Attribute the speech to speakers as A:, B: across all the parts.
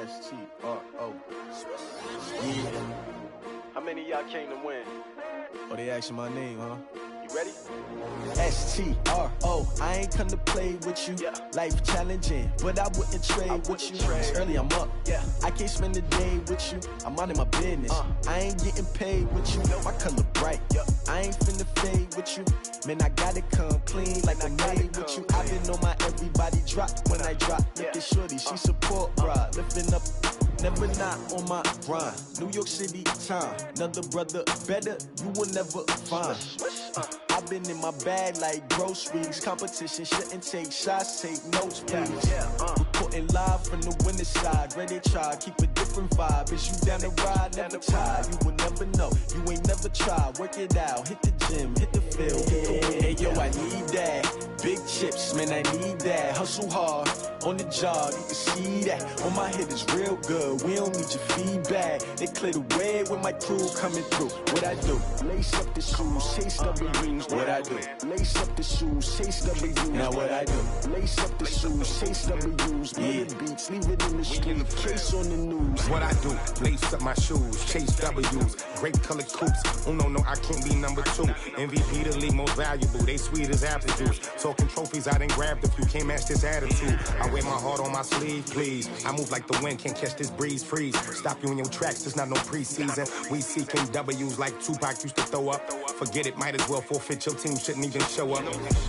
A: Skrap4trill8734. Yeah.
B: How many of y'all came to win?
A: Oh, they asking my name, huh?
B: You ready?
A: STRO, I ain't come to play with you.
B: Yeah.
A: Life challenging, but I wouldn't trade with you. It's early, I'm up.
B: Yeah.
A: I can't spend the day with you. I'm minding my business. I ain't getting paid with you. My color bright.
B: Yeah.
A: I ain't finna fade with you. Man, I gotta come clean like I'm made with you. I've been on my everybody drop when I drop. Look at shorty, she support ride. Lifting up, never not on my grind. New York City time, another brother better, you will never find. I've been in my bag like groceries. Competition shouldn't take shots, take notes, please. Reporting live from the winning side. Ready to try, keep a different vibe. Is you down the ride, never tired. You will never know, you ain't never tried. Work it out, hit the gym, hit the field. Hey yo, I need that. Big chips, man, I need that. Hustle hard, on the job, you can see that. On my head is real good, we don't need your feedback. They clear the way with my crew coming through. What I do? Lace up the shoes, chase W's. What I do? Lace up the shoes, chase W's. Now what I do? Lace up the shoes, chase W's. Yeah. Beats, leave it in the street, case on the news.
C: What I do? Lace up my shoes, chase W's. Great colored coops. Oh no, I can't be number 2. MVP the league most valuable. They sweet as apple juice. Talking trophies, I didn't grab the few. Can't match this attitude. I wear my heart on my sleeve, please. I move like the wind, can't catch this breeze, freeze. Stop you in your tracks, there's not no preseason. We seeking W's like Tupac used to throw up. Forget it, might as well forfeit. Your team shouldn't even show up.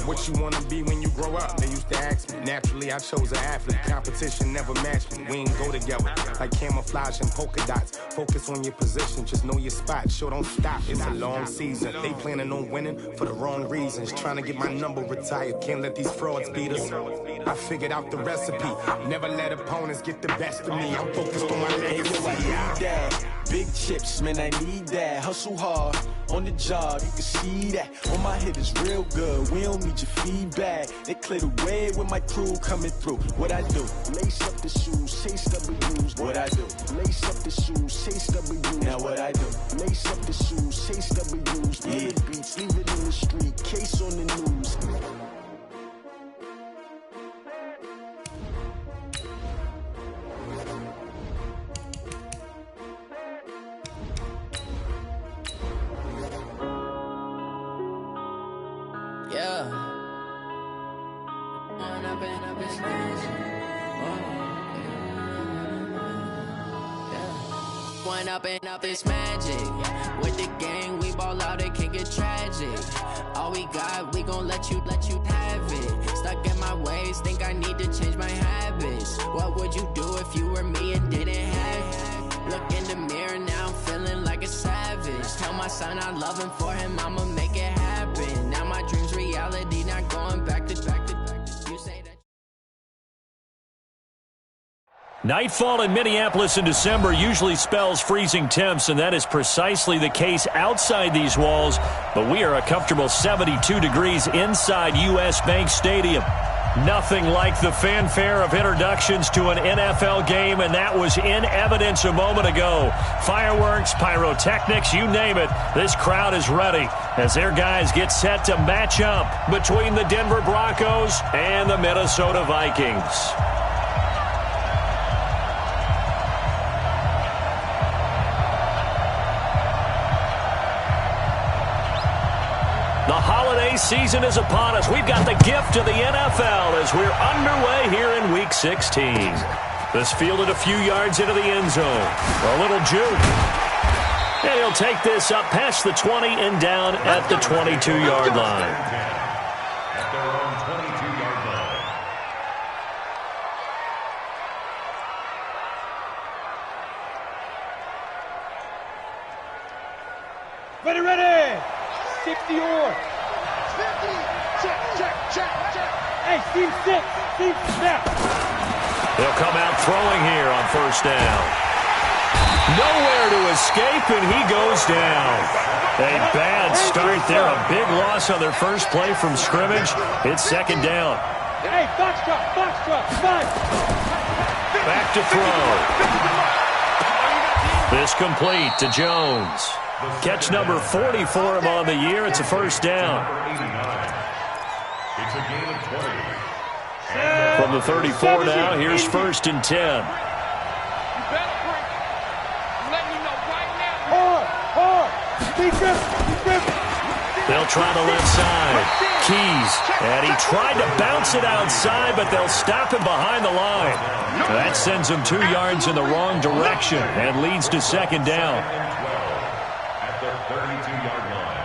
C: What you wanna be when you grow up? They used to ask me. Naturally, I chose an athlete. Competition never matched me. We ain't go together like camouflage and polka dots. Focus on your position, just know your spot. Sure, don't stop. It's a long season. They planning on winning for the wrong reasons. Trying to get my number retired. Can't let these frauds beat us. I figured out the recipe. Never let opponents get the best of me. I'm focused on my legacy.
A: Big chips, man, I need that. Hustle hard, on the job, you can see that. On my head is real good, we don't need your feedback. They clear the way with my crew coming through. What I do? Lace up the shoes, chase W's. What I do? Lace up the shoes, chase W's. Now what I do? Lace up the shoes, chase W's. Yeah. Beats, leave it in the street, case on the news.
D: Yeah. One up and up is magic. With the gang, we ball out, it can get tragic. All we got, we gon' let you have it. Stuck in my ways, think I need to change my habits. What would you do if you were me and didn't have it? Look in the mirror, now I'm feeling like a savage. Tell my son I love him, for him I'ma make it happen. Now my dream's reality, not going back to you say that.
E: Nightfall in Minneapolis in December usually spells freezing temps, and that is precisely the case outside these walls. But we are a comfortable 72 degrees inside U.S. Bank Stadium. Nothing like the fanfare of introductions to an NFL game, and that was in evidence a moment ago. Fireworks, pyrotechnics, you name it. This crowd is ready as their guys get set to match up between the Denver Broncos and the Minnesota Vikings. The holiday season is upon us. We've got the gift of the NFL as we're underway here in Week 16. This fielded a few yards into the end zone. A little juke. And he'll take this up past the 20 and down at the 22-yard line.
F: At their own 22-yard line.
G: Ready! 60 or 50. Check. Hey, team 6, snap.
E: He'll come out throwing here on first down. Nowhere to escape, and he goes down. A bad start there. A big loss on their first play from scrimmage. It's second down.
G: Hey, Foxtrot, fine.
E: Back to throw. This complete to Jones. Catch number 40 for him on the year. It's a first down.
F: It's a gain of 20.
E: From the 34 now, here's first and 10. They'll try the left side. Keys, and he tried to bounce it outside, but they'll stop him behind the line. That sends him 2 yards in the wrong direction and leads to second down.
F: At the 32-yard line.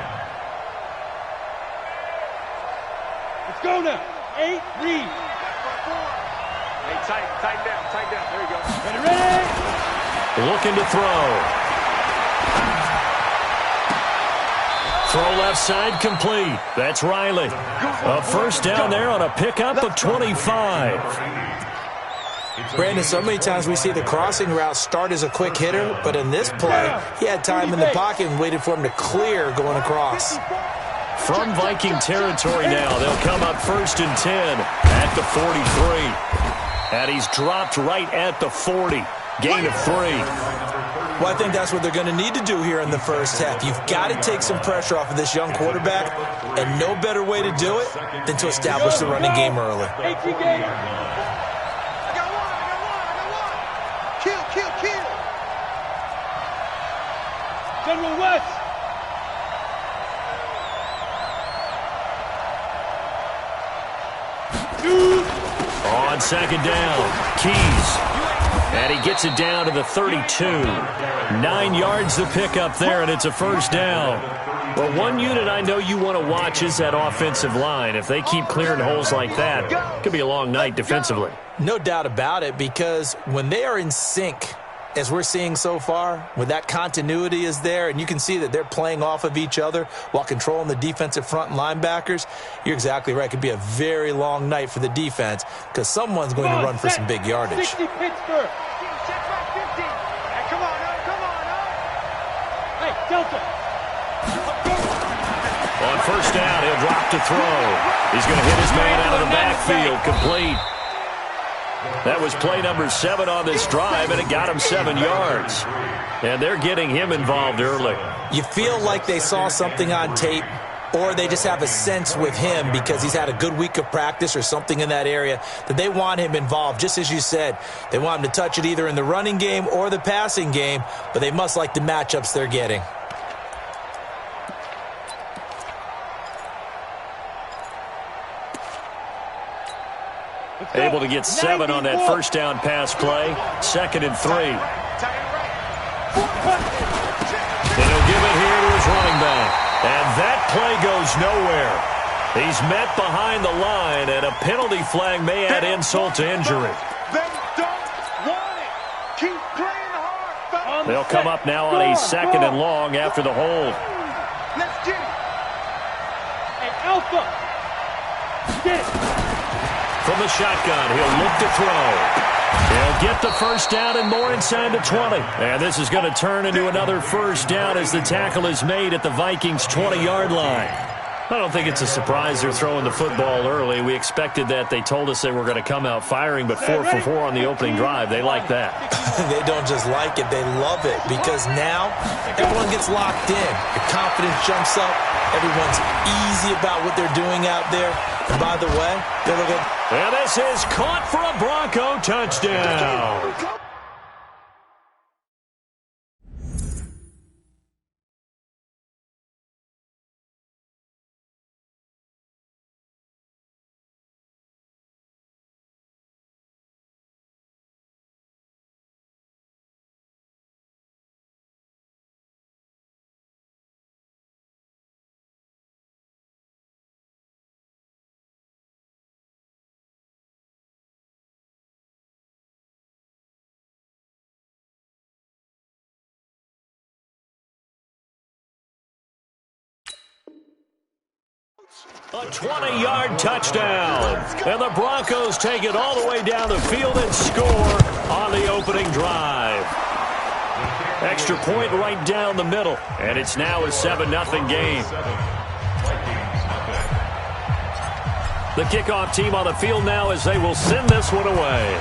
G: Let's go now. 8, read.
B: Hey, tighten down. There you go.
G: Ready?
E: Looking to throw. Throw left side complete. That's Riley. A first down there on a pickup of 25.
H: Brandon, so many times we see the crossing route start as a quick hitter, but in this play, he had time in the pocket and waited for him to clear going across.
E: From Viking territory now, they'll come up 1st and 10 at the 43. And he's dropped right at the 40. Gain of 3.
H: Well, I think that's what they're going to need to do here in the first half. You've got to take some pressure off of this young quarterback, and no better way to do it than to establish the running game early.
G: 18 game.
B: I got one. Kill.
G: General West.
E: On second down, Keys. And he gets it down to the 32. 9 yards to pick up there, and it's a first down. Well, one unit I know you want to watch is that offensive line. If they keep clearing holes like that, it could be a long night defensively.
H: No doubt about it, because when they are in sync, as we're seeing so far, when that continuity is there, and you can see that they're playing off of each other while controlling the defensive front and linebackers, you're exactly right. It could be a very long night for the defense because someone's going to run for some big yardage.
G: 60 Pittsburgh.
B: Check back 50. Hey, come on.
G: Hey, Delta.
E: On first down, he'll drop to throw. He's going to hit his man out of the backfield, complete. That was play number 7 on this drive, and it got him 7 yards. And they're getting him involved early.
H: You feel like they saw something on tape, or they just have a sense with him because he's had a good week of practice or something in that area that they want him involved. Just as you said, they want him to touch it either in the running game or the passing game, but they must like the matchups they're getting.
E: Able to get 7 on that first down pass play. 2nd and 3. And he'll give it here to his running back. And that play goes nowhere. He's met behind the line, and a penalty flag may add insult to injury.
B: They don't want it. Keep playing hard.
E: They'll come up now on a 2nd and long after the hold.
B: Let's get it.
G: Hey, Alpha. Get it.
E: From the shotgun, he'll look to throw. He'll get the first down and more inside the 20. And this is going to turn into another first down as the tackle is made at the Vikings' 20-yard line. I don't think it's a surprise they're throwing the football early. We expected that. They told us they were going to come out firing, but 4 for 4 on the opening drive. They like that.
H: They don't just like it, they love it, because now everyone gets locked in. The confidence jumps up. Everyone's easy about what they're doing out there. And by the way, they're looking.
E: And this is caught for a Bronco touchdown. A 20-yard touchdown. And the Broncos take it all the way down the field and score on the opening drive. Extra point right down the middle. And it's now a 7-0 game. The kickoff team on the field now as they will send this one away.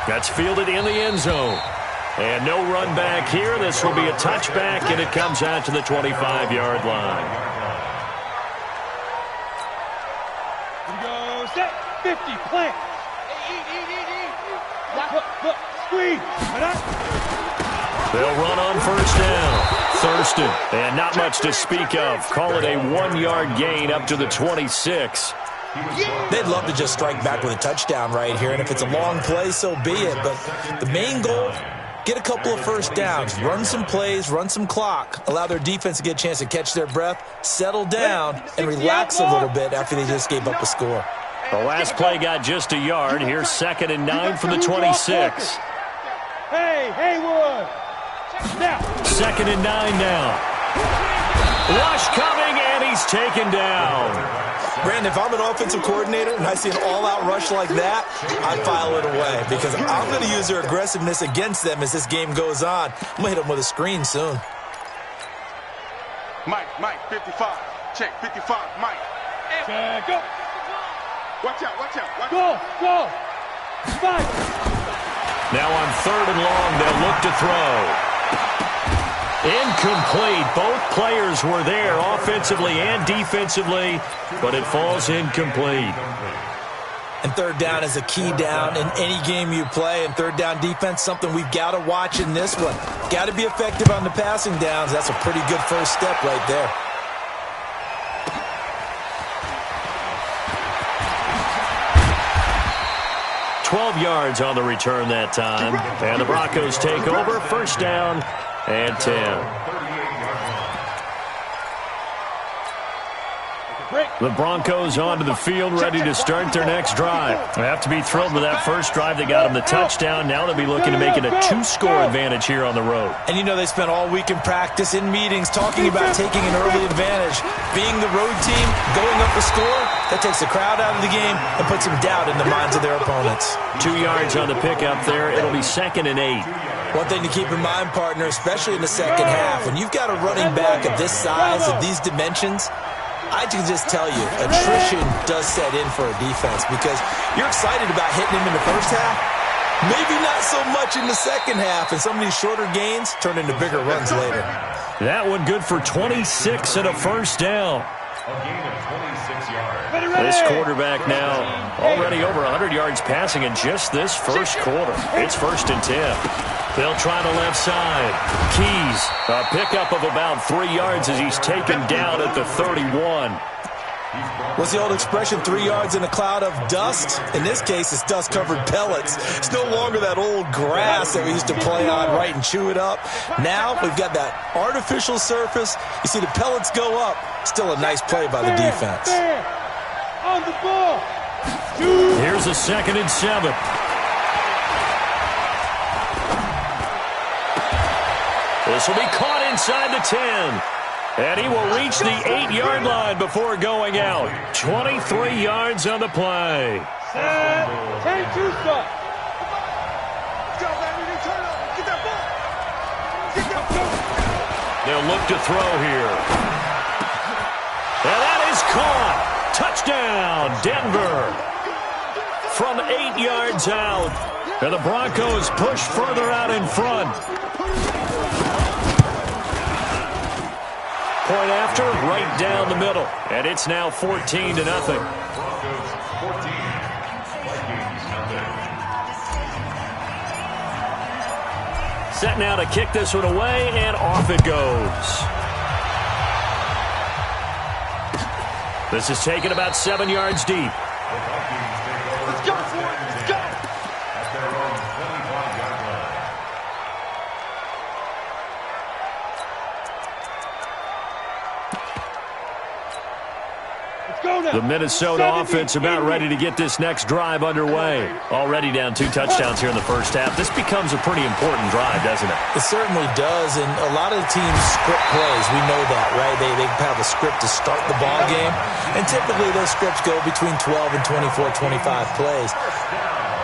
E: That's fielded in the end zone. And no run back here. This will be a touchback, and it comes out to the 25-yard line.
G: Go set. 50. Plant.
B: Eat.
G: Look. Squeeze.
E: They'll run on first down. Thurston, and not much to speak of. Call it a 1-yard gain up to the 26.
H: They'd love to just strike back with a touchdown right here, and if it's a long play, so be it. But the main goal, get a couple of first downs, run some plays, run some clock, allow their defense to get a chance to catch their breath, settle down, and relax a little bit after they just gave up a score.
E: The last play got just a yard. Here's 2nd and 9 from the 26.
G: Hey, Haywood! Now.
E: 2nd and 9 now. Rush coming, and he's taken down.
H: Brandon, if I'm an offensive coordinator and I see an all-out rush like that, I file it away because I'm going to use their aggressiveness against them as this game goes on. I'm going to hit them with a screen soon.
B: Mike, 55. Check, 55, Mike.
G: Check up.
B: Watch out.
G: Go. Mike.
E: Now on 3rd and long, they'll look to throw. Incomplete. Both players were there offensively and defensively, but it falls incomplete.
H: And 3rd down is a key down in any game you play. And 3rd down defense, something we've got to watch in this one. Got to be effective on the passing downs. That's a pretty good first step right there.
E: $12 yards on the return that time. And the Broncos take over. First down and 10. The Broncos onto the field, ready to start their next drive. They have to be thrilled with that first drive. They got them the touchdown. Now they'll be looking to make it a 2-score advantage here on the road.
H: And you know they spent all week in practice, in meetings, talking about taking an early advantage. Being the road team, going up a score, that takes the crowd out of the game and puts some doubt in the minds of their opponents.
E: 2 yards on the pickup there. It'll be 2nd and 8.
H: One thing to keep in mind, partner, especially in the second half, when you've got a running back of this size, of these dimensions, I can just tell you, attrition does set in for a defense because you're excited about hitting him in the first half. Maybe not so much in the second half, and some of these shorter gains turn into bigger runs later.
E: That one good for 26 and a first down. This quarterback now already over 100 yards passing in just this first quarter. It's 1st and 10. They'll try the left side. Keys, a pickup of about 3 yards as he's taken down at the 31.
H: What's the old expression, 3 yards in a cloud of dust? In this case, it's dust-covered pellets. It's no longer that old grass that we used to play on, right, and chew it up. Now we've got that artificial surface. You see the pellets go up. Still a nice play by the defense.
G: On the ball.
E: Here's a 2nd and 7. This will be caught inside the 10. And he will reach the 8-yard line before going out. 23 yards on the play.
G: Take 2 shots.
E: They'll look to throw here. And that is caught. Touchdown, Denver. From 8 yards out. And the Broncos push further out in front. Point after, right down the middle. And it's now 14-0. Set now to kick this one away, and off it goes. This is taken about 7 yards deep.
B: Let's go for it. Let's go.
F: At their own 25-yard line.
E: The Minnesota offense about ready to get this next drive underway. Already down 2 touchdowns here in the first half. This becomes a pretty important drive, doesn't it?
H: It certainly does, and a lot of the teams script plays. We know that, right? They have a script to start the ball game, and typically those scripts go between 12 and 24, 25 plays.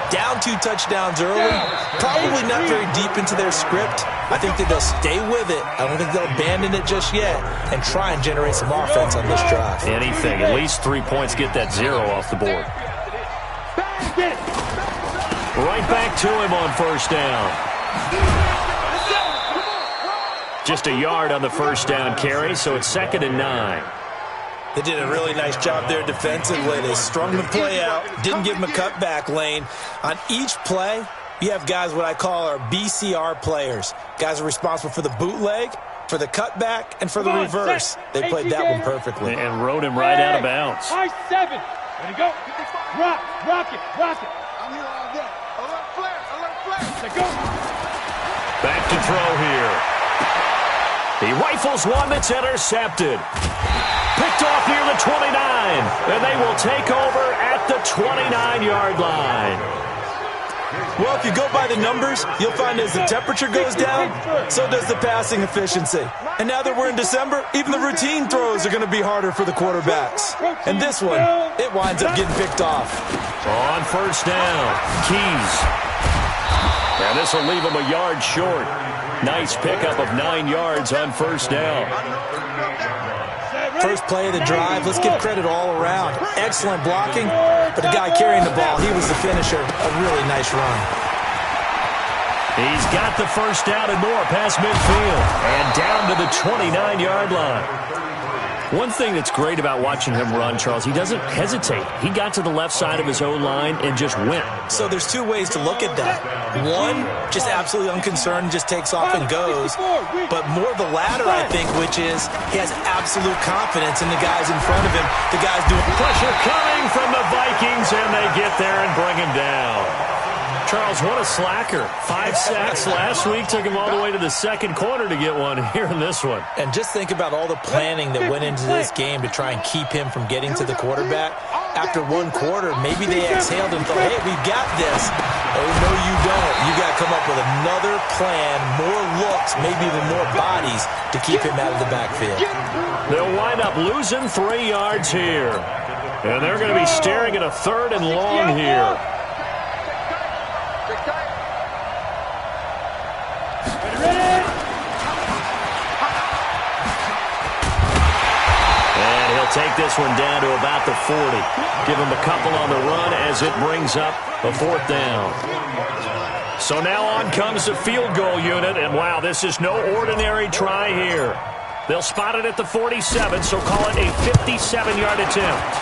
H: Down 2 touchdowns early, probably not very deep into their script. I think that they'll stay with it. I don't think they'll abandon it just yet and try and generate some offense on this drive.
E: Anything. At least 3 points, get that 0 off the board. Right back to him on first down. Just a yard on the first down carry, so it's 2nd and 9.
H: They did a really nice job there defensively. They strung the play out, didn't give him a cutback lane. On each play, you have guys what I call our BCR players. Guys are responsible for the bootleg, for the cutback, and for the reverse. They played that one perfectly.
E: And rode him right out of bounds.
G: High 7. Ready, go. Rock it.
B: I'm here all day. Alert flare.
G: Let go.
E: Back to throw here. He rifles one that's intercepted. Picked off near the 29. And they will take over at the 29-yard line.
H: Well, if you go by the numbers, you'll find as the temperature goes down, so does the passing efficiency. And now that we're in December, even the routine throws are going to be harder for the quarterbacks. And this one, it winds up getting picked off.
E: On first down, Keys. And this will leave him a yard short. Nice pickup of 9 yards on first down.
H: First play of the drive, let's give credit all around. Excellent blocking, but the guy carrying the ball, he was the finisher. A really nice run.
E: He's got the first down and more past midfield. And down to the 29-yard line. One thing that's great about watching him run, Charles, he doesn't hesitate. He got to the left side of his O-line and just went.
H: So there's two ways to look at that. One, just absolutely unconcerned, just takes off and goes. But more the latter, I think, which is he has absolute confidence in the guys in front of him. The guys doing
E: pressure coming from the Vikings, and they get there and bring him down. Charles, what a slacker. 5 sacks last week. Took him all the way to the second quarter to get one here in this one.
H: And just think about all the planning that went into this game to try and keep him from getting to the quarterback. After one quarter, maybe they exhaled and thought, hey, we've got this. Oh, no, you don't. You got to come up with another plan, more looks, maybe even more bodies to keep him out of the backfield.
E: They'll wind up losing 3 yards here. And they're going to be staring at a 3rd and long here. Take this one down to about the 40. Give him a couple on the run as it brings up a 4th down. So now on comes the field goal unit, and wow, this is no ordinary try here. They'll spot it at the 47, so call it a 57-yard attempt.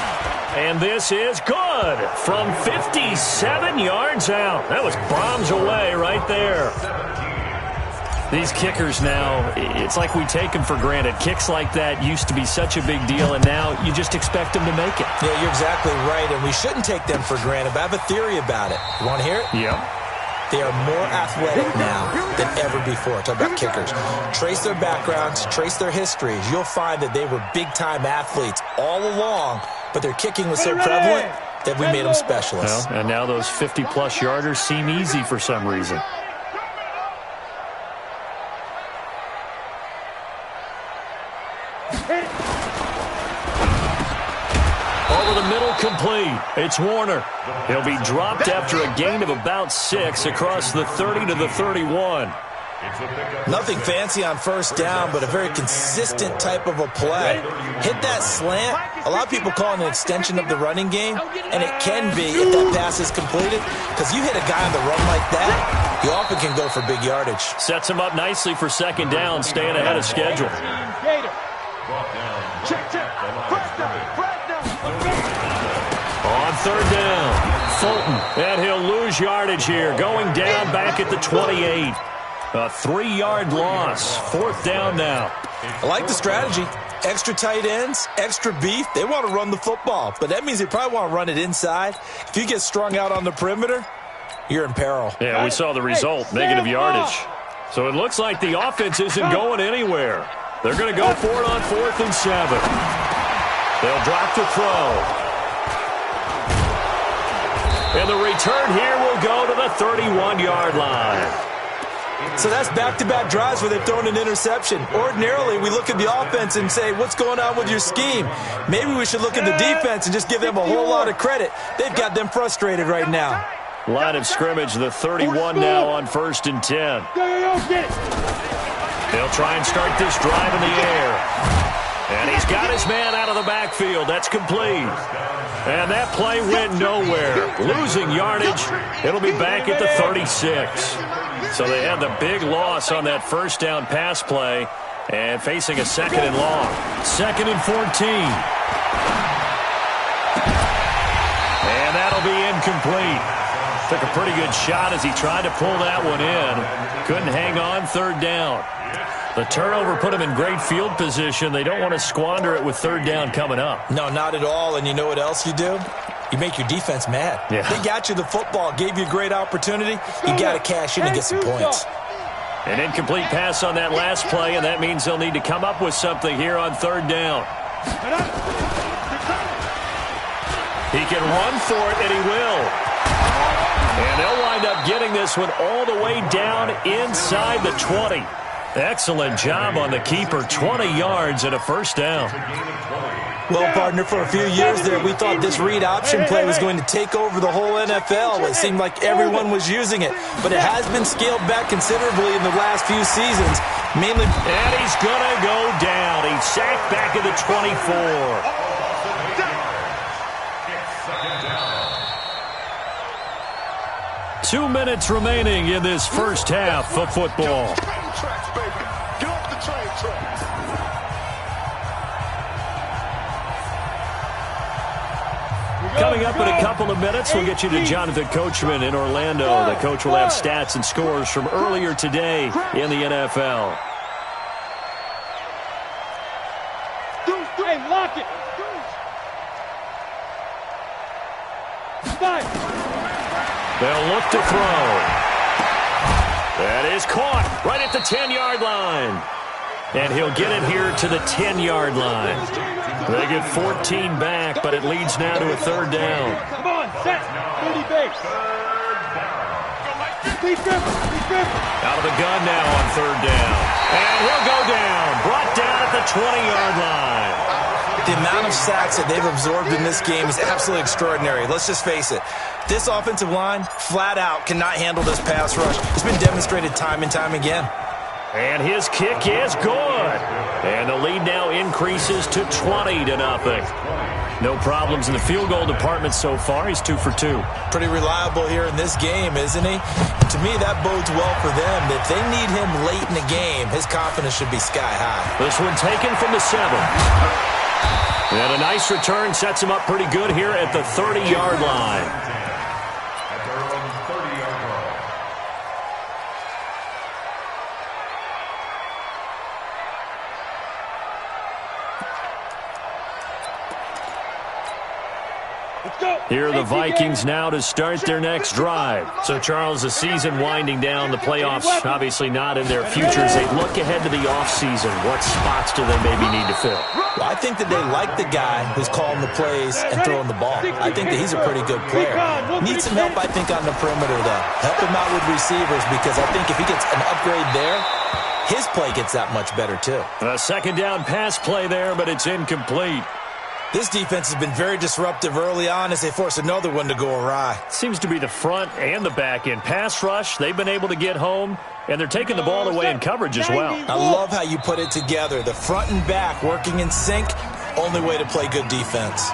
E: And this is good from 57 yards out. That was bombs away right there. These kickers now, it's like we take them for granted. Kicks like that used to be such a big deal, and now you just expect them to make it.
H: Yeah, you're exactly right, and we shouldn't take them for granted, but I have a theory about it. You want to hear it?
E: Yeah.
H: They are more athletic now than ever before. Talk about kickers. Trace their backgrounds, trace their histories. You'll find that they were big-time athletes all along, but their kicking was so prevalent that we made them specialists.
E: Well, and now those 50-plus yarders seem easy for some reason. Over the middle, complete. It's Warner. He'll be dropped after a gain of about 6 across the 30 to the 31.
H: Nothing fancy on first down, but a very consistent type of a play. Hit that slant. A lot of people call it an extension of the running game, and it can be if that pass is completed, because you hit a guy on the run like that, you often can go for big yardage.
E: Sets him up nicely for second down, staying ahead of schedule. On third down, Fulton, and he'll lose yardage here, going down back at the 28. A 3-yard loss, 4th down now.
H: I like the strategy. Extra tight ends, extra beef. They want to run the football, but that means they probably want to run it inside. If you get strung out on the perimeter, you're in peril.
E: Yeah, we saw the result, negative yardage. So it looks like the offense isn't going anywhere. They're going to go for it on 4th and 7. They'll drop to throw. And the return here will go to the 31-yard line.
H: So that's back-to-back drives where they've thrown an interception. Ordinarily, we look at the offense and say, what's going on with your scheme? Maybe we should look at the defense and just give them a whole lot of credit. They've got them frustrated right now.
E: Line of scrimmage, the 31 now on 1st and 10. They'll try and start this drive in the air. And he's got his man out of the backfield. That's complete. And that play went nowhere. Losing yardage. It'll be back at the 36. So they had the big loss on that first down pass play and facing a 2nd and long. 2nd and 14. And that'll be incomplete. Took a pretty good shot as he tried to pull that one in. Couldn't hang on third down. The turnover put him in great field position. They don't want to squander it with third down coming up.
H: No, not at all. And you know what else you do? You make your defense mad.
E: Yeah.
H: They got you the football, gave you a great opportunity. You got to cash in and get some points.
E: An incomplete pass on that last play, and that means they'll need to come up with something here on third down. He can run for it, and he will. And they'll wind up getting this one all the way down inside the 20. Excellent job on the keeper. 20 yards and a first down.
H: Well, partner, for a few years there, we thought this read option play was going to take over the whole NFL. It seemed like everyone was using it. But it has been scaled back considerably in the last few seasons. Mainly.
E: And he's going to go down. He's sacked back at the 24. 2 minutes remaining in this first half of football. Coming up in a couple of minutes, we'll get you to Jonathan Coachman in Orlando. The coach will have stats and scores from earlier today in the NFL.
G: Hey, lock it. 5.
E: They'll look to throw. That is caught right at the 10-yard line. And he'll get it here to the 10-yard line. They get 14 back, but it leads now to a third down.
G: Come on, set. 30 base.
E: Out of the gun now on third down. And he'll go down. Brought down at the 20-yard line.
H: The amount of sacks that they've absorbed in this game is absolutely extraordinary. Let's just face it. This offensive line, flat out, cannot handle this pass rush. It's been demonstrated time and time again.
E: And his kick is good. And the lead now increases to 20-0. No problems in the field goal department so far. He's 2 for 2.
H: Pretty reliable here in this game, isn't he? To me, that bodes well for them. If they need him late in the game, his confidence should be sky high.
E: This one taken from the 7. And a nice return sets him up pretty good here at the 30-yard line. Here are the Vikings now to start their next drive. So, Charles, the season winding down, the playoffs obviously not in their futures. They look ahead to the offseason. What spots do they maybe need to fill?
H: Well, I think that they like the guy who's calling the plays and throwing the ball. I think that he's a pretty good player. Needs some help, I think, on the perimeter, though. Help him out with receivers, because I think if he gets an upgrade there, his play gets that much better, too.
E: A second down pass play there, but it's incomplete.
H: This defense has been very disruptive early on as they force another one to go awry.
E: Seems to be the front and the back end. Pass rush, they've been able to get home, and they're taking the ball away in coverage as well.
H: I love how you put it together. The front and back working in sync, only way to play good defense.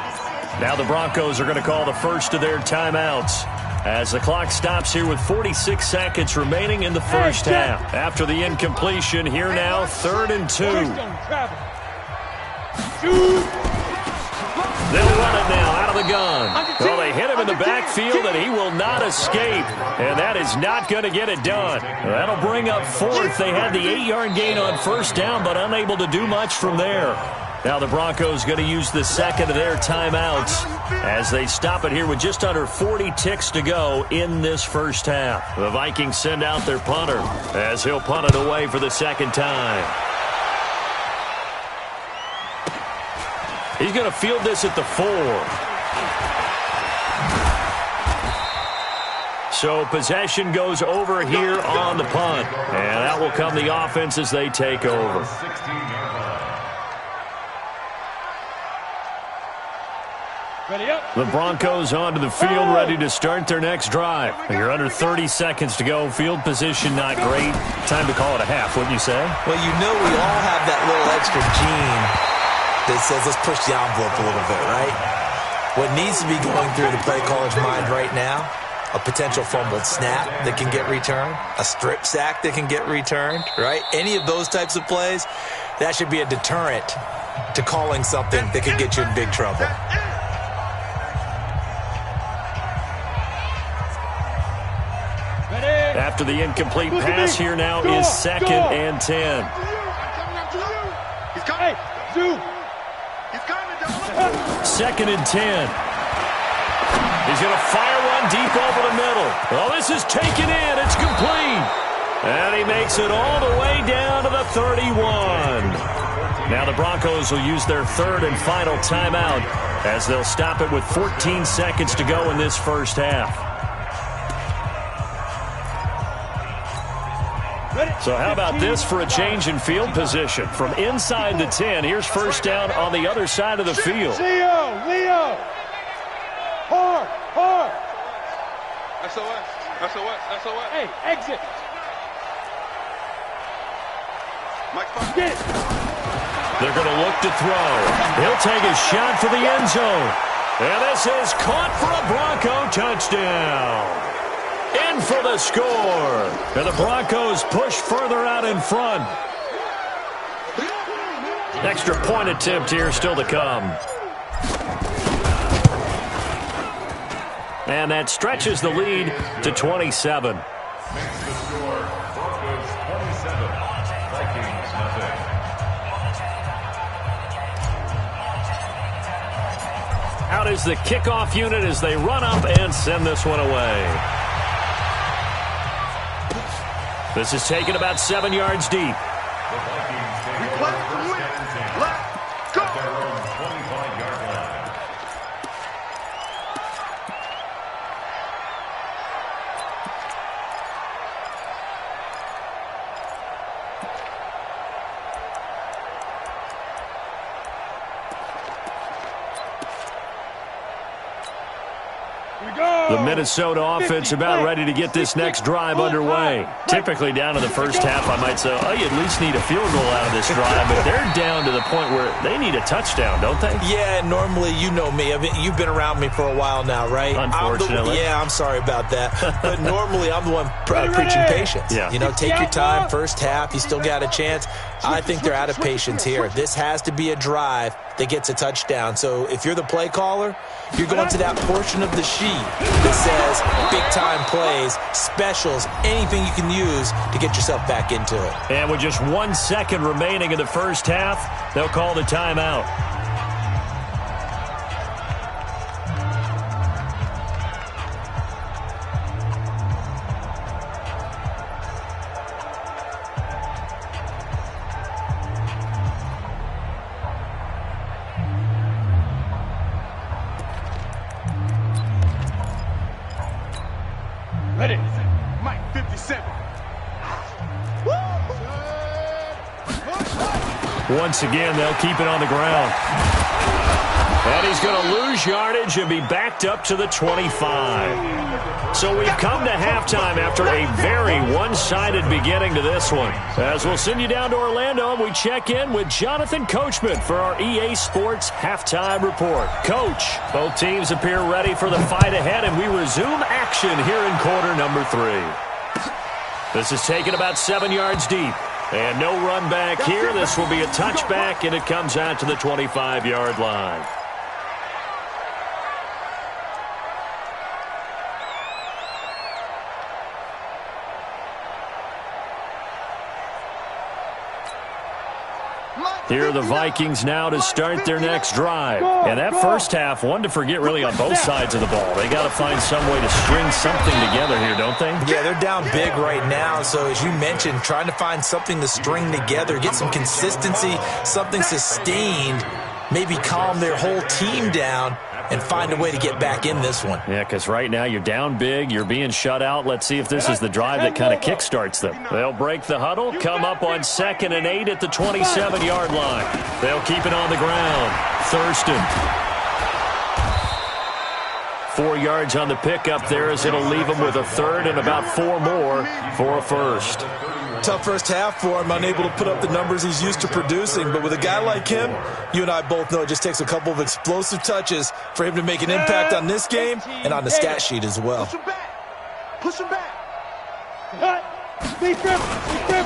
E: Now the Broncos are going to call the first of their timeouts as the clock stops here with 46 seconds remaining in the first half. After the incompletion, here now, 3rd and 2. They'll run it now out of the gun. Well, they hit him in the backfield, and he will not escape. And that is not going to get it done. That'll bring up 4th. They had the 8-yard gain on first down, but unable to do much from there. Now the Broncos going to use the second of their timeouts as they stop it here with just under 40 ticks to go in this first half. The Vikings send out their punter as he'll punt it away for the second time. He's going to field this at the 4. So possession goes over here on the punt. And that will come the offense as they take over. The Broncos onto the field, ready to start their next drive. You're under 30 seconds to go. Field position not great. Time to call it a half, wouldn't you say?
H: Well, you know we all have that little extra gene that says let's push the envelope a little bit, right? What needs to be going through the play caller's mind right now, a potential fumbled snap that can get returned, a strip sack that can get returned, right? Any of those types of plays, that should be a deterrent to calling something that could get you in big trouble.
E: after the incomplete pass. Here now is 2nd and 10.
B: He's coming.
G: Hey, Zoo.
B: He's coming.
E: 2nd and 10. He's going to fire one deep over the middle. Well, this is taken in. It's complete. And he makes it all the way down to the 31. Now the Broncos will use their 3rd and final timeout as they'll stop it with 14 seconds to go in this first half. So how about this for a change in field position? From inside the 10, here's first down on the other side of the field.
G: Leo. Hard.
B: SOS.
G: Hey, exit.
B: Mike,
G: Get it.
E: They're going to look to throw. He'll take a shot for the end zone. And this is caught for a Bronco touchdown. In for the score. And the Broncos push further out in front. Extra point attempt here still to come. And that stretches the lead to 27.
F: Makes the score Broncos 27, Vikings nothing.
E: Out is the kickoff unit as they run up and send this one away. This is taken about 7 yards deep.
F: The Vikings take
B: We
F: over
B: play to win.
F: first and 10
B: Let's go.
F: at their own 25-yard line.
E: The Minnesota offense about ready to get this next drive underway. Typically down to the first half, I might say, oh, you at least need a field goal out of this drive, but they're down to the point where they need a touchdown, don't they?
H: Yeah, normally, you know me. I mean, you've been around me for a while now, right?
E: Unfortunately.
H: I'm sorry about that. But normally, I'm the one preaching patience.
E: Yeah.
H: You know, take your time, first half, you still got a chance. I think they're out of patience here. This has to be a drive that gets a touchdown. So if you're the play caller, you're going to that portion of the sheet that says big-time plays, specials, anything you can use to get yourself back into it.
E: And with just 1 second remaining in the first half, they'll call the timeout.
G: Ready.
B: Mike, 57.
E: Once again, they'll keep it on the ground. And he's going to lose yardage and be backed up to the 25. So we've come to halftime after a very one-sided beginning to this one. As we'll send you down to Orlando, and we check in with Jonathan Coachman for our EA Sports Halftime Report. Coach, both teams appear ready for the fight ahead, and we resume action here in quarter number 3. This is taken about 7 yards deep. And no run back here. This will be a touchback, and it comes out to the 25-yard line. Here are the Vikings now to start their next drive. And that first half, one to forget really on both sides of the ball. They got to find some way to string something together here, don't they?
H: Yeah, they're down big right now. So as you mentioned, trying to find something to string together, get some consistency, something sustained, maybe calm their whole team down and find a way to get back in this one.
E: Yeah, because right now you're down big, you're being shut out. Let's see if this is the drive that kind of kickstarts them. They'll break the huddle, come up on 2nd and 8 at the 27-yard line. They'll keep it on the ground. Thurston. 4 yards on the pickup there as it'll leave them with a third and about 4 more for a first.
H: Tough first half for him, unable to put up the numbers he's used to producing. But with a guy like him, you and I both know it just takes a couple of explosive touches for him to make an impact on this game and on the stat sheet as well.
B: Push him back. Push him back.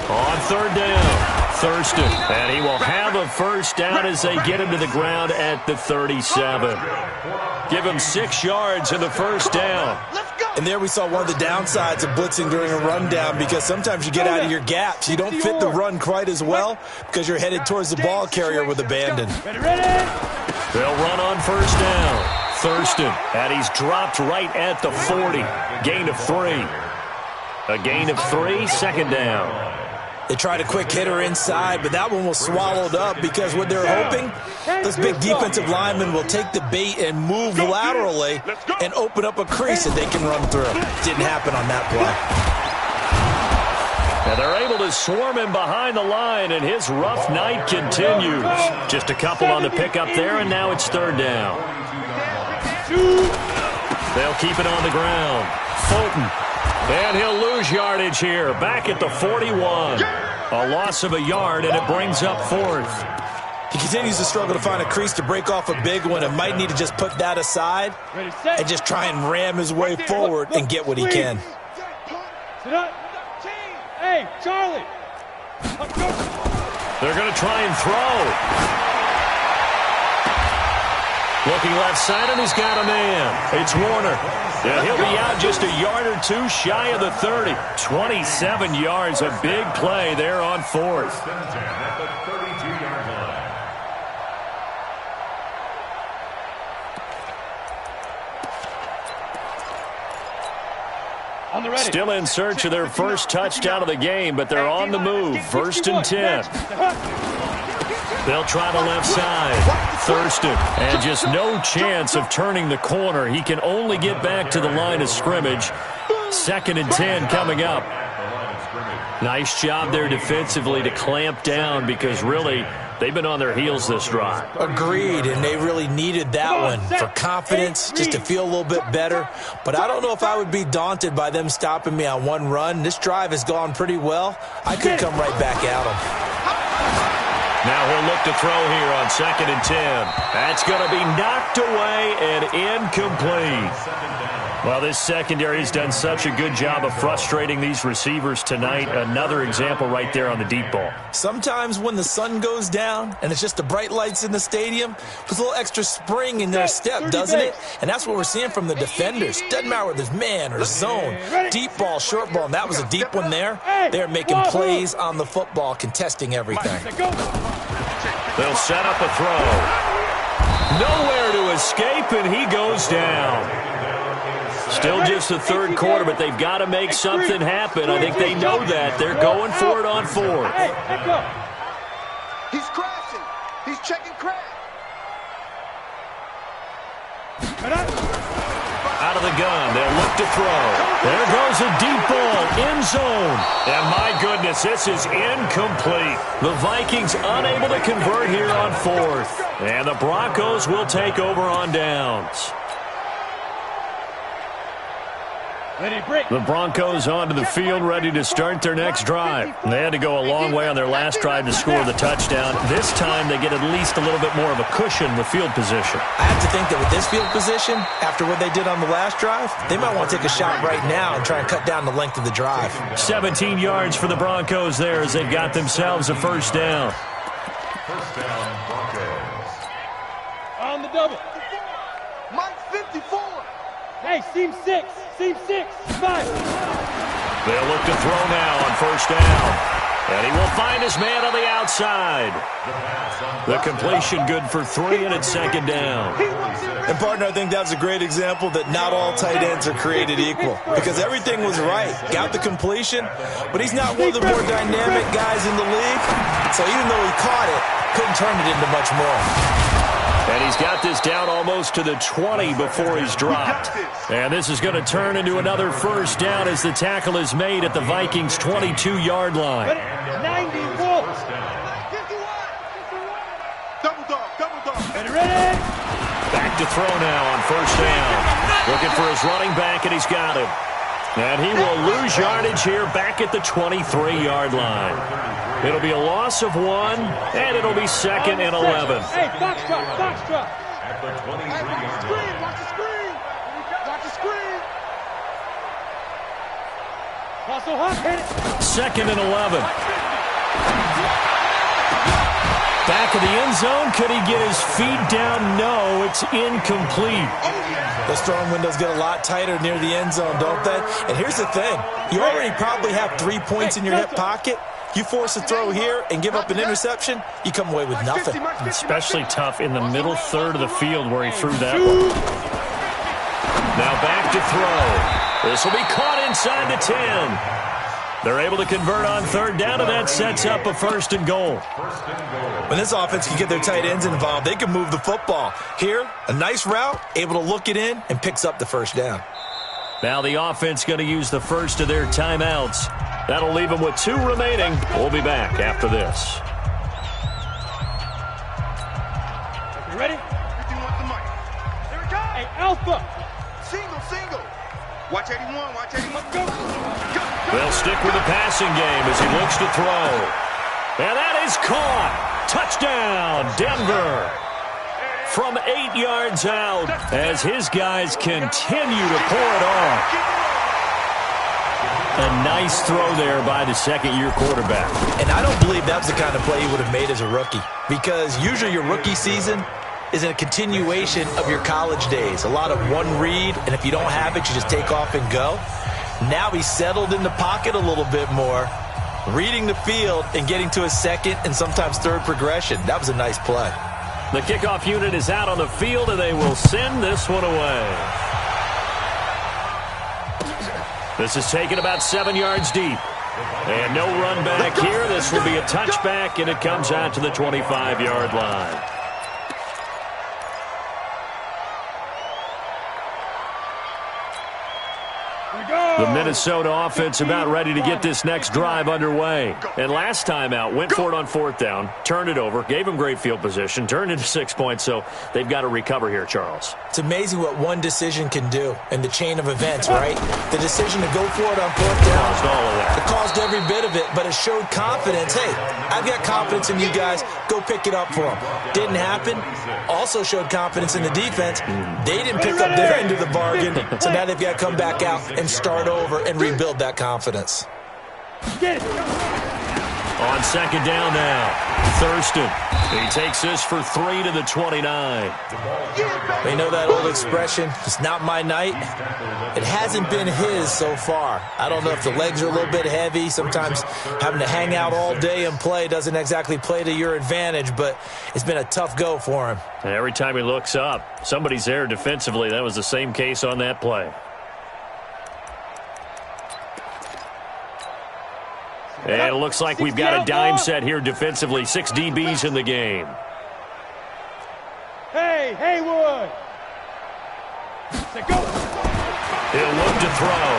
E: On third down, Thurston. And he will have a first down as they get him to the ground at the 37. Give him 6 yards in the first down.
B: Let's go.
H: And there we saw one of the downsides of blitzing during a rundown, because sometimes you get out of your gaps. You don't fit the run quite as well because you're headed towards the ball carrier with abandon.
E: They'll run on first down. Thurston, and he's dropped right at the 40. Gain of 3. A gain of 3, second down.
H: They tried a quick hitter inside, but that one was swallowed up because what they're hoping, this big defensive lineman will take the bait and move laterally and open up a crease that they can run through. Didn't happen on that play.
E: And they're able to swarm him behind the line, and his rough night continues. Just a couple on the pickup there, and now it's third down. They'll keep it on the ground. Fulton. And he'll lose yardage here. Back at the 41. A loss of a yard, and it brings up fourth.
H: He continues to struggle to find a crease to break off a big one and might need to just put that aside and just try and ram his way forward and get what he can.
G: Hey, Charlie.
E: They're going to try and throw. Looking left side, and he's got a man. It's Warner. Yeah, he'll be out just a yard or two shy of the 30. 27 yards, a big play there on fourth. Still in search of their first touchdown of the game, but they're on the move. First and 10. They'll try the left side. Thurston, and just no chance of turning the corner. He can only get back to the line of scrimmage. Second and 10 coming up. Nice job there defensively to clamp down, because really they've been on their heels this drive.
H: Agreed, and they really needed that one for confidence, just to feel a little bit better. But I don't know if I would be daunted by them stopping me on one run. This drive has gone pretty well. I could come right back at them.
E: Now he'll look to throw here on second and 10. That's going to be knocked away and incomplete. Well, this secondary has done such a good job of frustrating these receivers tonight. Another example right there on the deep ball.
H: Sometimes when the sun goes down and it's just the bright lights in the stadium, puts a little extra spring in their step, doesn't it? And that's what we're seeing from the defenders. Doesn't matter whether it's man or zone, deep ball, short ball, and that was a deep one there. They're making plays on the football, contesting everything.
E: They'll set up a throw. Nowhere to escape, and he goes down. Still just the third quarter, but they've got to make something happen. I think they know that. They're going for it on fourth.
B: He's crashing. He's checking crash.
E: Out of the gun. They'll look to throw. There goes a deep ball. End zone. And my goodness, this is incomplete. The Vikings unable to convert here on fourth. And the Broncos will take over on downs. The Broncos onto the field, ready to start their next drive. They had to go a long way on their last drive to score the touchdown. This time they get at least a little bit more of a cushion with field position.
H: I have to think that with this field position, after what they did on the last drive, they might want to take a shot right now and try and cut down the length of the drive.
E: 17 yards for the Broncos there as they've got themselves a first down.
F: First down, Broncos.
G: On the double.
B: Mike 54.
G: Hey, seam 6. Seam 6. 5.
E: They'll look to throw now on first down. And he will find his man on the outside. The completion good for 3, and it's second down.
H: And, partner, I think that's a great example that not all tight ends are created equal, because everything was right. Got the completion, but he's not one of the more dynamic guys in the league. So even though he caught it, couldn't turn it into much more.
E: And he's got this down almost to the 20 before he's dropped. And this is going to turn into another first down as the tackle is made at the Vikings' 22-yard line.
G: 90 volts.
B: Double dog.
G: Ready?
E: Back to throw now on first down. Looking for his running back, and he's got him. And he will lose yardage here back at the 23-yard line. It'll be a loss of 1, and it'll be second and 11.
G: Hey, box truck.
F: At the 23-yard line.
B: Watch the screen. Watch the screen.
G: Also hot, hit it.
E: Second and 11. back of the end zone. Could he get his feet down? No, it's incomplete.
H: Those throwing windows get a lot tighter near the end zone, don't they? And here's the thing. You already probably have 3 points in your hip pocket. You force a throw here and give up an interception, you come away with nothing.
E: Especially tough in the middle third of the field where he threw that one. Now back to throw. This will be caught inside the 10. They're able to convert on third down, and that sets up a 1st and goal.
H: When this offense can get their tight ends involved, they can move the football. Here, a nice route, able to look it in, and picks up the 1st down.
E: Now the offense going to use the first of their timeouts. That'll leave them with 2 remaining. We'll be back after this.
G: You ready?
B: 51 the mic. Here we go.
G: Hey, Alpha.
B: Single. Watch 81, watch 81. Go.
E: They'll stick with the passing game as he looks to throw. And that is caught. Touchdown, Denver. From 8 yards out as his guys continue to pour it on. A nice throw there by the second-year quarterback.
H: And I don't believe that was the kind of play he would have made as a rookie, because usually your rookie season is a continuation of your college days. A lot of one read, and if you don't have it, you just take off and go. Now he's settled in the pocket a little bit more, reading the field and getting to a second and sometimes third progression. That was a nice play.
E: The kickoff unit is out on the field, and they will send this one away. This is taken about 7 yards deep. And no run back here. This will be a touchback, and it comes out to the 25-yard line. The Minnesota offense about ready to get this next drive underway. And last time out, went for it on 4th down, turned it over, gave them great field position, turned into 6 points, so they've got to recover here, Charles.
H: It's amazing what one decision can do in the chain of events, right? The decision to go for it on 4th down.
E: Caused all of that.
H: It caused every bit of it, but it showed confidence. Hey, I've got confidence in you guys. Go pick it up for them. Didn't happen. Also showed confidence in the defense. They didn't pick up their end of the bargain, so now they've got to come back out and start over and rebuild that confidence.
E: On 2nd down now, Thurston. He takes this for 3 to the 29.
H: You know that old expression, it's not my night? It hasn't been his so far. I don't know if the legs are a little bit heavy. Sometimes having to hang out all day and play doesn't exactly play to your advantage, but it's been a tough go for him.
E: And every time he looks up, somebody's there defensively. That was the same case on that play. And it looks like we've got a dime set here defensively. 6 DBs in the game.
G: Hey, Haywood. Go.
E: He'll look to throw.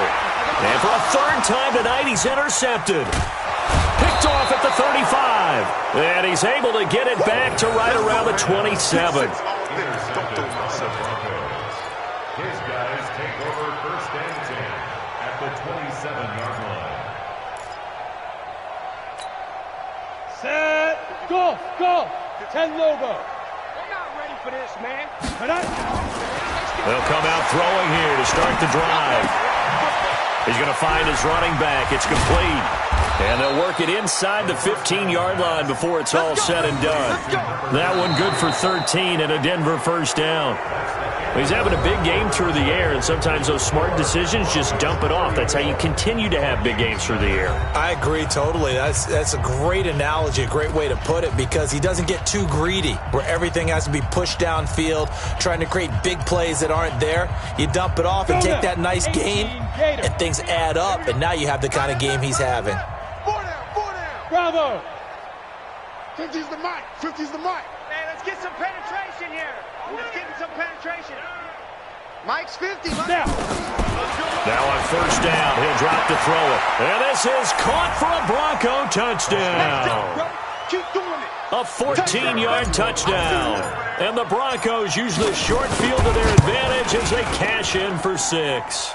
E: And for a 3rd time tonight, he's intercepted. Picked off at the 35. And he's able to get it back to right around the 27.
F: His guys take over 1st and 10 at the 27-yard line.
G: Set. Go. 10 Lobo. We're not ready for this, man.
E: They'll come out throwing here to start the drive. He's going to find his running back. It's complete. And they'll work it inside the 15-yard line before it's all said and done. That one good for 13 and a Denver 1st down. He's having a big game through the air, and sometimes those smart decisions just dump it off. That's how you continue to have big games through the air.
H: I agree totally. That's a great analogy, a great way to put it, because he doesn't get too greedy where everything has to be pushed downfield, trying to create big plays that aren't there. You dump it off and take that nice gain, and things add up, and now you have the kind of game he's having.
B: 4 down.
G: Bravo.
B: 50's the mic. 50's the mic.
I: Man, let's get some penetration here. Let's get some penetration.
B: Mike's 50.
G: Now
E: on 1st down, he'll drop to throw it. And this is caught for a Bronco touchdown.
B: Keep doing it.
E: A 14-yard touchdown. And the Broncos use the short field to their advantage as they cash in for 6.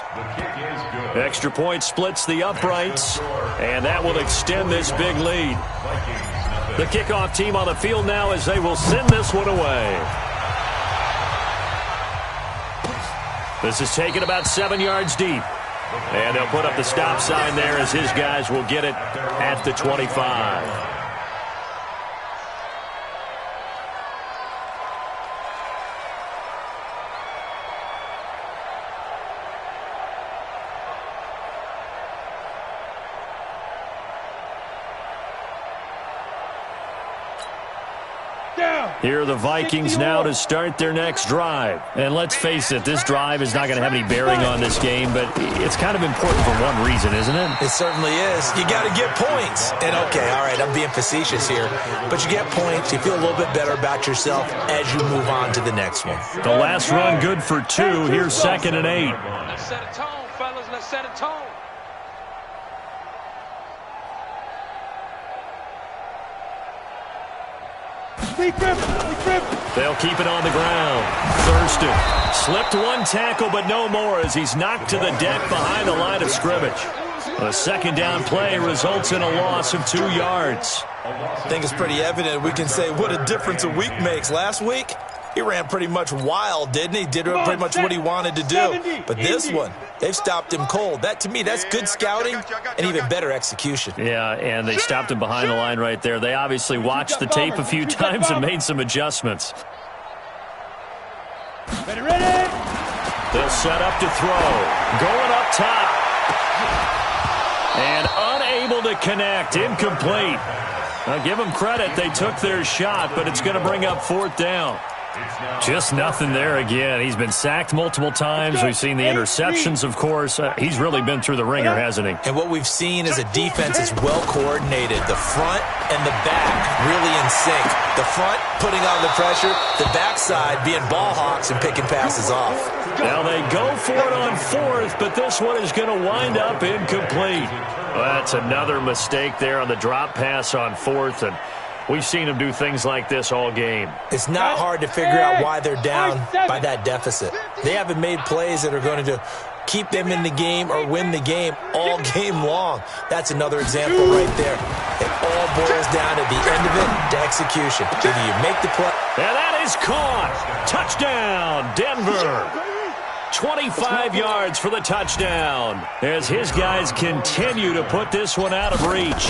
E: Extra point splits the uprights, and that will extend this big lead. The kickoff team on the field now as they will send this one away. This is taken about 7 yards deep. And they'll put up the stop sign there as his guys will get it at the 25. Here are the Vikings now to start their next drive. And let's face it, this drive is not going to have any bearing on this game, but it's kind of important for one reason, isn't it?
H: It certainly is. You got to get points. And okay, all right, I'm being facetious here, but you get points, you feel a little bit better about yourself as you move on to the next one.
E: The last run good for 2. Here's 2nd and 8.
G: Let's set a tone, fellas. Let's set a tone.
E: They'll keep it on the ground. Thurston slipped one tackle, but no more as he's knocked to the deck behind the line of scrimmage. A second down play results in a loss of 2 yards.
H: I think it's pretty evident. We can say what a difference a week makes. Last week, he ran pretty much wild, didn't he? Did pretty much what he wanted to do. But this one, they've stopped him cold. That, to me, that's good scouting and even better execution.
E: Yeah, and they stopped him behind the line right there. They obviously watched the tape a few times and made some adjustments.
G: Ready?
E: They'll set up to throw. Going up top. And unable to connect. Incomplete. I'll give them credit. They took their shot, but it's going to bring up 4th down. Just nothing there again. He's been sacked multiple times. We've seen the interceptions, of course. He's really been through the ringer, hasn't he?
H: And what we've seen is a defense that's well coordinated. The front and the back really in sync. The front putting on the pressure, the backside being ball hawks and picking passes off.
E: Now they go for it on 4th, but this one is going to wind up incomplete. Well, that's another mistake there on the drop pass on 4th, and we've seen them do things like this all game.
H: It's not hard to figure out why they're down by that deficit. They haven't made plays that are going to keep them in the game or win the game all game long. That's another example right there. It all boils down at the end of it to execution. Either you make the play.
E: And that is caught. Touchdown, Denver. 25 yards for the touchdown as his guys continue to put this one out of reach.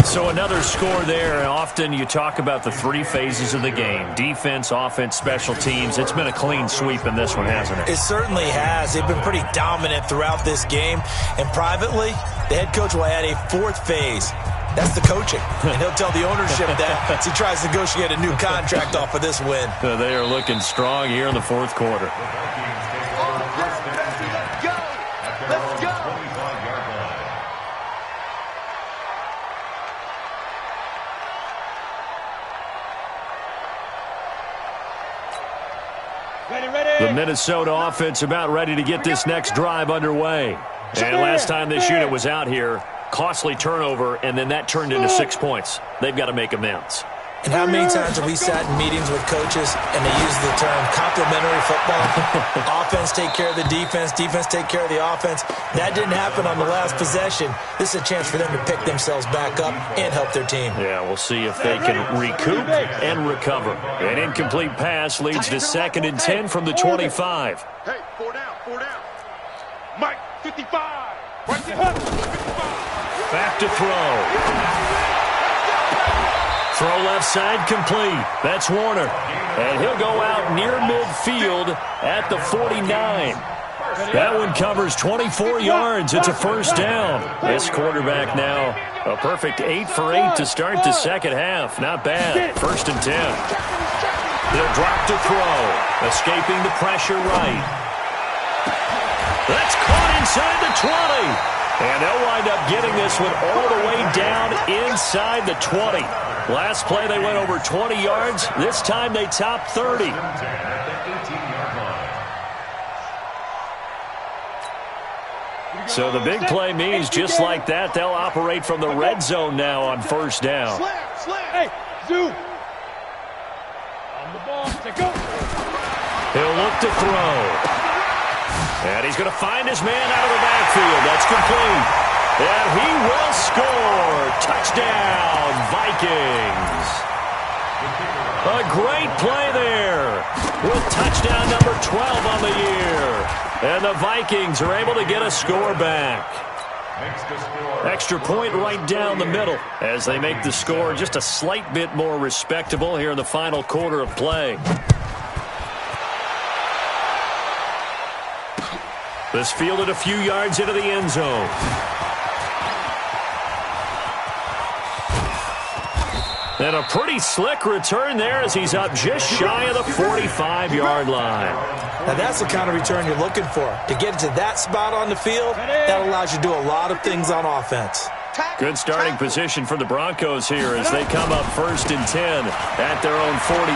E: So another score there, and often you talk about the 3 phases of the game. Defense, offense, special teams. It's been a clean sweep in this one, hasn't it?
H: It certainly has. They've been pretty dominant throughout this game. And privately, the head coach will add a 4th phase. That's the coaching. And he'll tell the ownership that as he tries to negotiate a new contract off of this win.
E: They are looking strong here in the 4th quarter. The Minnesota offense about ready to get this next drive underway. And last time this unit was out here, costly turnover, and then that turned into 6 points. They've got to make amends.
H: And how many times have we sat in meetings with coaches and they use the term complementary football? Offense take care of the defense, defense take care of the offense. That didn't happen on the last possession. This is a chance for them to pick themselves back up and help their team.
E: Yeah, we'll see if they can recoup and recover. An incomplete pass leads to 2nd and 10 from the 25.
B: Hey, 4 down, 4 down. Mike, 55. Right there. 55.
E: Back to throw. Throw left side complete. That's Warner. And he'll go out near midfield at the 49. That one covers 24 yards. It's a 1st down. This quarterback now a perfect 8 for 8 to start the second half. Not bad. 1st and 10. He'll drop to throw. Escaping the pressure right. That's caught inside the 20. And they'll wind up getting this one all the way down inside the 20. Last play they went over 20 yards. This time they topped 30. So the big play means just like that, they'll operate from the red zone now on 1st down.
G: Hey, zoom. On the ball, to go.
E: He'll look to throw. And he's going to find his man out of the backfield. That's complete. And he will score. Touchdown, Vikings. A great play there with touchdown number 12 on the year. And the Vikings are able to get a score back. Extra point right down the middle as they make the score just a slight bit more respectable here in the final quarter of play. This fielded a few yards into the end zone. And a pretty slick return there as he's up just shy of the 45-yard line.
H: Now that's the kind of return you're looking for. To get to that spot on the field, that allows you to do a lot of things on offense.
E: Good starting position for the Broncos here as they come up 1st and 10 at their own 43.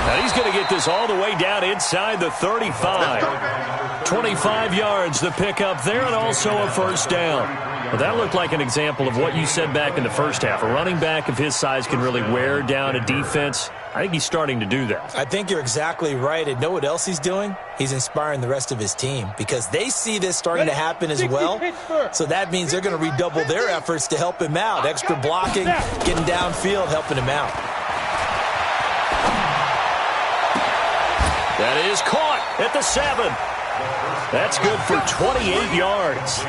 E: Now he's going to get this all the way down inside the 35. 25 yards the pickup there, and also a first down. Well, that looked like an example of what you said back in the first half. A running back of his size can really wear down a defense. I think he's starting to do that.
H: I think you're exactly right. And know what else he's doing? He's inspiring the rest of his team because they see this starting to happen as well. So that means they're going to redouble their efforts to help him out. Extra blocking, getting downfield, helping him out.
E: That is caught at the 7. That's good for 28 yards.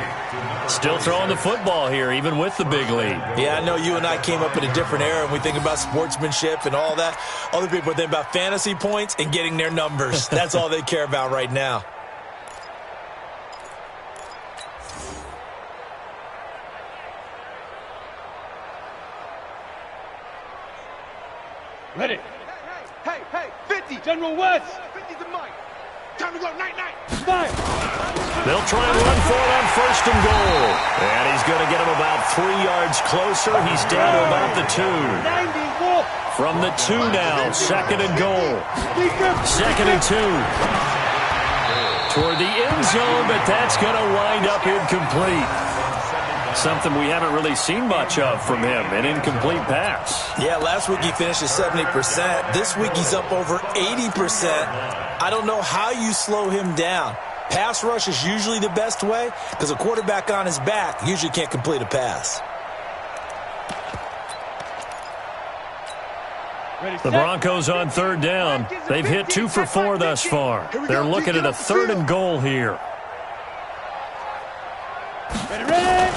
E: Still throwing the football here, even with the big lead.
H: Yeah, I know you and I came up in a different era, and we think about sportsmanship and all that. Other people think about fantasy points and getting their numbers. That's all they care about right now.
G: Ready.
I: Hey, 50.
G: General West.
I: 50 to Mike. Time to go, night.
G: Fire.
E: They'll try and run for it on 1st and goal. And he's going to get him about 3 yards closer. He's down to about the 2.
G: 90,
E: From the 2 now, 2nd and goal. 2nd and 2. Toward the end zone, but that's going to wind up incomplete. Something we haven't really seen much of from him, an incomplete pass.
H: Yeah, last week he finished at 70%. This week he's up over 80%. I don't know how you slow him down. Pass rush is usually the best way because a quarterback on his back usually can't complete a pass.
E: The Broncos on 3rd down. They've hit 2 for 4 thus far. They're looking at a 3rd and goal here.
G: Ready.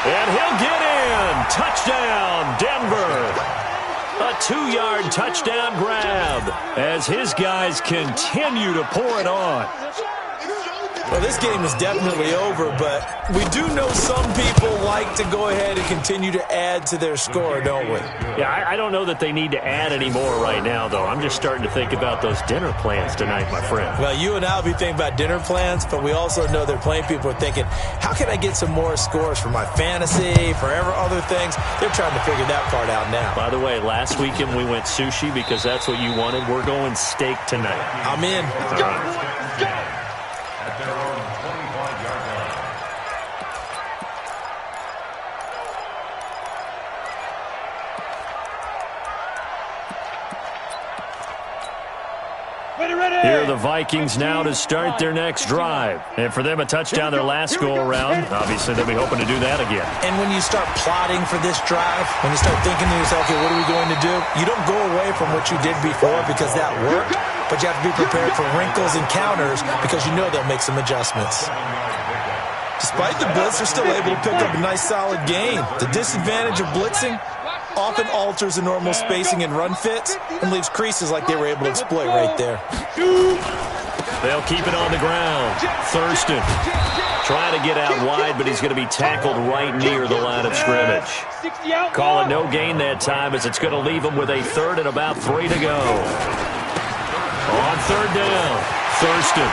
E: And he'll get in. Touchdown, Denver. A 2-yard touchdown grab as his guys continue to pour it on.
H: Well, this game is definitely over, but we do know some people like to go ahead and continue to add to their score, don't we?
E: Yeah, I don't know that they need to add any more right now, though. I'm just starting to think about those dinner plans tonight, my friend.
H: Well, you and I will be thinking about dinner plans, but we also know they're playing people are thinking, how can I get some more scores for my fantasy, for other things? They're trying to figure that part out now.
E: By the way, last weekend we went sushi because that's what you wanted. We're going steak tonight.
H: I'm in.
E: All right.
F: At their own 25-yard line.
E: Here are the Vikings now to start their next drive. And for them, a touchdown their last go-around. Obviously, they'll be hoping to do that again.
H: And when you start plotting for this drive, when you start thinking to yourself, okay, what are we going to do? You don't go away from what you did before because that worked, but you have to be prepared for wrinkles and counters because you know they'll make some adjustments. Despite the blitz, they're still able to pick up a nice, solid gain. The disadvantage of blitzing often alters the normal spacing and run fits and leaves creases like they were able to exploit right there.
E: They'll keep it on the ground. Thurston trying to get out wide, but he's going to be tackled right near the line of scrimmage. Call it no gain that time as it's going to leave him with a 3rd and about 3 to go. On 3rd down, Thurston.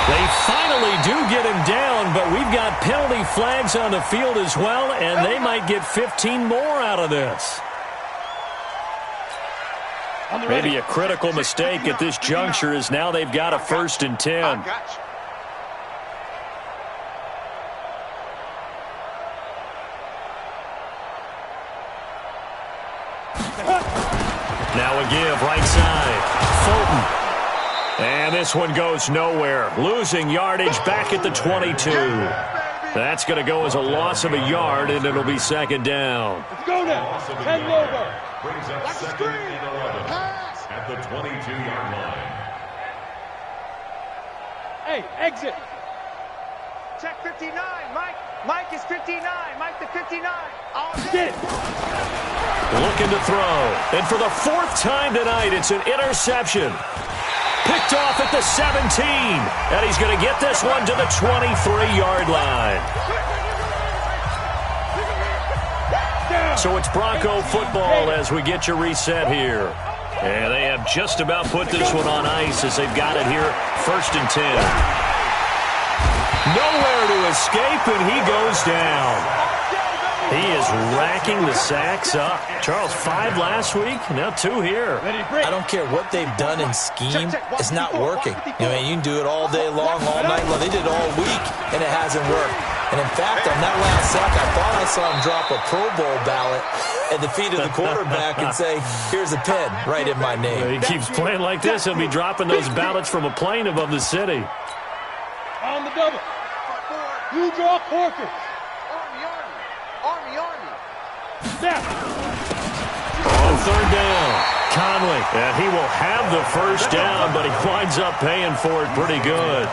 E: They finally do get him down, but we've got penalty flags on the field as well, and they might get 15 more out of this. Maybe a critical mistake at this juncture is now they've got a 1st and 10. Now a give right side. Fulton. And this one goes nowhere. Losing yardage back at the 22. That's going to go as a loss of a yard, and it'll be 2nd down.
G: Let's go now. 10 logo.
F: Brings up 2nd and 11 at the 22-yard line.
G: Hey, exit.
I: Check 59, Mike. Mike is 59. Mike the 59. All
G: Get
I: day.
G: it.
E: Looking to throw. And for the 4th time tonight, it's an interception. Picked off at the 17. And he's going to get this one to the 23-yard line. So it's Bronco football as we get you reset here. And they have just about put this one on ice as they've got it here. 1st and 10. Nowhere to escape, and he goes down. He is racking the sacks up. Charles, 5 last week, now 2 here.
H: I don't care what they've done in scheme. It's not working. You can do it all day long, all night long. They did it all week, and it hasn't worked. And, in fact, on that last sack, I thought I saw him drop a Pro Bowl ballot at the feet of the quarterback and say, here's a pen right in my name.
E: He keeps playing like this. He'll be dropping those ballots from a plane above the city.
G: On the double. You draw Corker.
I: Army.
G: Snap.
E: On 3rd down, Conley. And he will have the 1st down, but he winds up paying for it pretty good.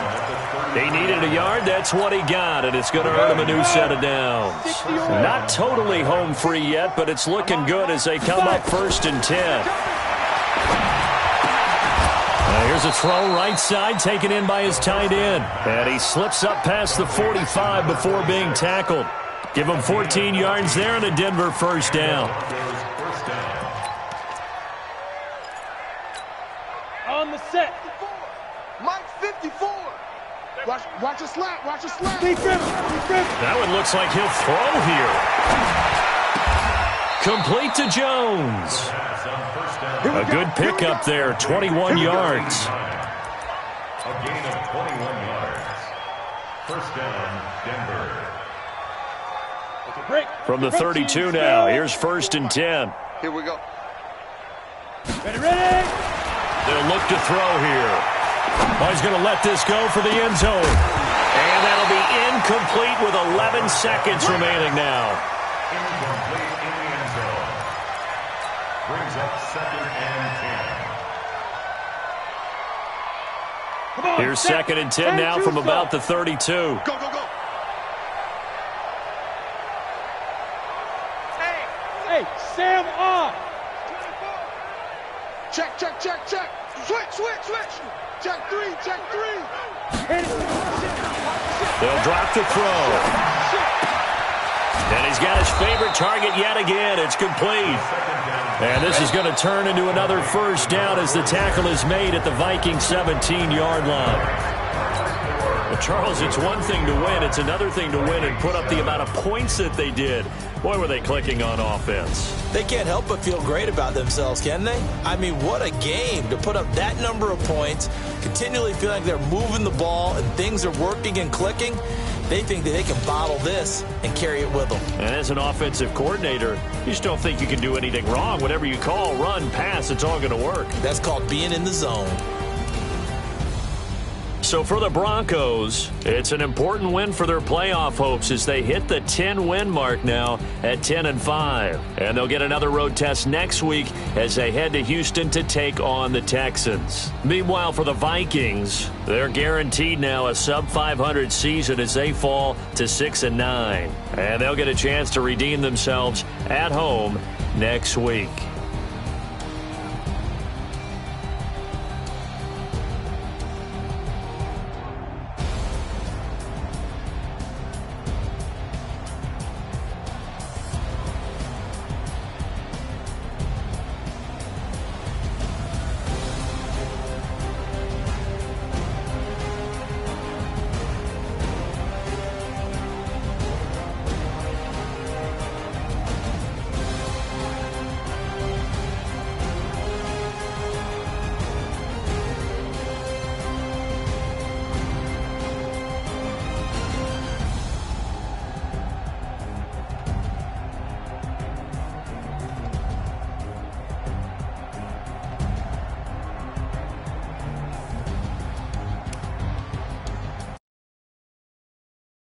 E: He needed a yard. That's what he got, and it's going to earn him a new set of downs. Not totally home free yet, but it's looking good as they come up 1st and 10. Here's a throw right side taken in by his tight end. And he slips up past the 45 before being tackled. Give him 14 yards there and a Denver 1st down.
G: On the set.
I: Mike 54. Watch a slap.
G: Big grip.
E: That one looks like he'll throw here. Complete to Jones. A good pickup there, 21 yards.
F: A gain of 21 yards. 1st down, Denver.
E: From the 32 now, here's 1st and 10.
I: Here we go.
G: Ready.
E: They'll look to throw here. Oh, he's going to let this go for the end zone. And that'll be incomplete with 11 seconds remaining now.
F: Incomplete in the end zone. Brings up 2nd and 10.
E: Here's 2nd and 10 now from about the 32.
I: Go.
G: Hey, Sam on.
I: Check. Switch. Check 3.
G: Hit it.
E: They'll drop the throw. And he's got his favorite target yet again. It's complete. And this is going to turn into another 1st down as the tackle is made at the Vikings 17-yard line. Well, Charles, it's one thing to win. It's another thing to win and put up the amount of points that they did. Boy, were they clicking on offense.
H: They can't help but feel great about themselves, can they? I mean, what a game to put up that number of points, continually feeling like they're moving the ball and things are working and clicking. They think that they can bottle this and carry it with them.
E: And as an offensive coordinator, you just don't think you can do anything wrong. Whatever you call, run, pass, it's all going to work.
H: That's called being in the zone.
E: So for the Broncos, it's an important win for their playoff hopes as they hit the 10-win mark now at 10-5. And they'll get another road test next week as they head to Houston to take on the Texans. Meanwhile, for the Vikings, they're guaranteed now a sub-500 season as they fall to 6-9. And they'll get a chance to redeem themselves at home next week.